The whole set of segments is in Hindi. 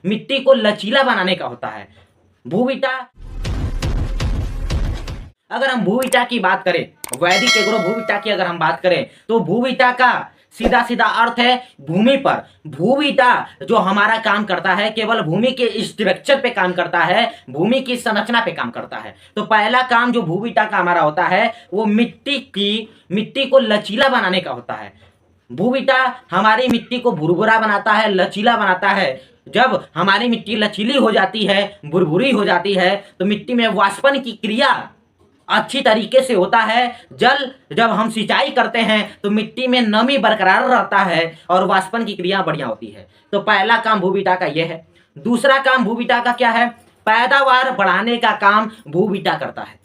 मिट्टी को लचीला बनाने का होता है। भूविटा, अगर हम भूविटा की बात करें, वैदिक एग्रो भूविटा की अगर हम बात करें, तो भूविटा का सीधा सीधा अर्थ है भूमि पर। भूविटा जो हमारा काम करता है केवल भूमि के स्ट्रक्चर पे काम करता है, भूमि की संरचना पे काम करता है। तो पहला काम जो भूविटा का हमारा होता है वो मिट्टी को लचीला बनाने का होता है। भूविटा हमारी मिट्टी को भुरभुरा बनाता है, लचीला बनाता है। जब हमारी मिट्टी लचीली हो जाती है, भुरभुरी हो जाती है, तो मिट्टी में वाष्पन की क्रिया अच्छी तरीके से होता है। जब हम सिंचाई करते हैं तो मिट्टी में नमी बरकरार रहता है और वाष्पन की क्रिया बढ़िया होती है। तो पहला काम भूविटा का यह है। दूसरा काम भूविटा का क्या है? पैदावार बढ़ाने का काम भूविटा करता है।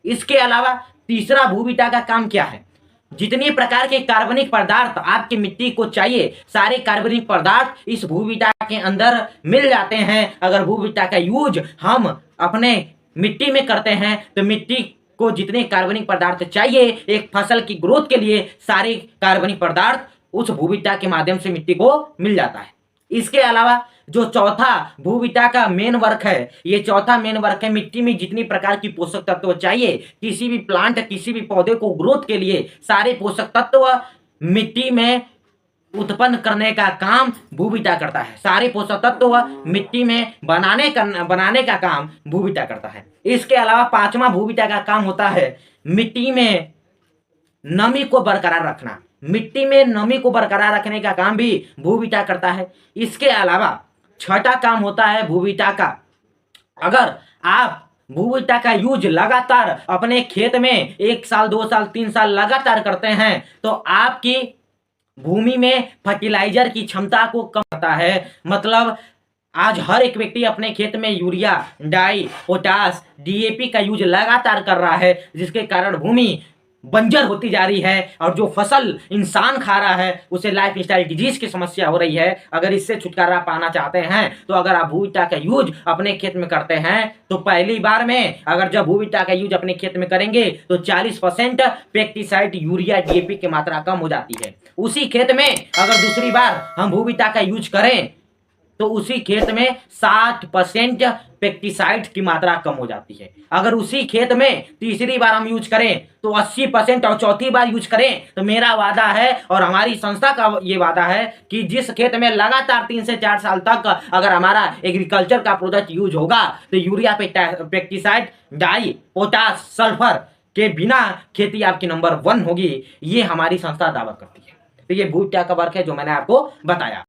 इसके अलावा तीसरा भूविटा का काम क्या है? जितनी प्रकार के कार्बनिक पदार्थ आपकी मिट्टी को चाहिए, सारे कार्बनिक पदार्थ इस भूविटा के अंदर मिल जाते हैं। अगर भूविटा का यूज हम अपने मिट्टी में करते हैं तो मिट्टी को जितने कार्बनिक पदार्थ चाहिए एक फसल की ग्रोथ के लिए, सारे कार्बनिक पदार्थ उस भूविटा के माध्यम से मिट्टी को मिल जाता है। इसके अलावा जो चौथा भूविटा का मेन वर्क है, ये चौथा मेन वर्क है मिट्टी में जितनी प्रकार की पोषक तत्व चाहिए, किसी भी प्लांट, किसी भी पौधे को ग्रोथ के लिए सारे पोषक तत्व मिट्टी में उत्पन्न करने का काम भूविटा करता है। सारे पोषक तत्व मिट्टी में बनाने का काम भूविटा करता है। इसके अलावा पांचवा भूविटा का काम होता है मिट्टी में नमी को बरकरार रखना। मिट्टी में नमी को बरकरार रखने का काम भी भूविटा करता है। इसके अलावा छठा काम होता है भूविटा का, अगर आप भूविटा का यूज लगातार अपने खेत में 1 साल 2 साल 3 साल लगातार करते हैं तो आपकी भूमि में फर्टिलाइजर की क्षमता को कम करता है। मतलब आज हर एक व्यक्ति अपने खेत में यूरिया, डाई, पोटास, डीएपी का यूज लगातार कर रहा है, जिसके कारण भूमि बंजर होती जा रही है और जो फसल इंसान खा रहा है उसे लाइफ स्टाइल डिजीज की समस्या हो रही है। अगर इससे छुटकारा पाना चाहते हैं तो अगर आप भूविटा का यूज अपने खेत में करते हैं तो पहली बार में अगर जब भूविटा का यूज अपने खेत में करेंगे तो 40% पेस्टिसाइड, यूरिया, डीएपी की मात्रा कम हो जाती है। उसी खेत में अगर दूसरी बार हम भूविटा का यूज करें तो उसी खेत में 60% पेस्टिसाइड की मात्रा कम हो जाती है। अगर उसी खेत में तीसरी बार हम यूज करें तो 80% और चौथी बार यूज करें तो मेरा वादा है और हमारी संस्था का ये वादा है कि जिस खेत में लगातार 3 से 4 साल तक अगर हमारा एग्रीकल्चर का प्रोडक्ट यूज होगा तो यूरिया, पेस्टिसाइड, डाई, पोटास, सल्फर के बिना खेती आपकी नंबर 1 होगी। ये हमारी संस्था दावा करती है। तो ये भूविटा का वर्क है जो मैंने आपको बताया।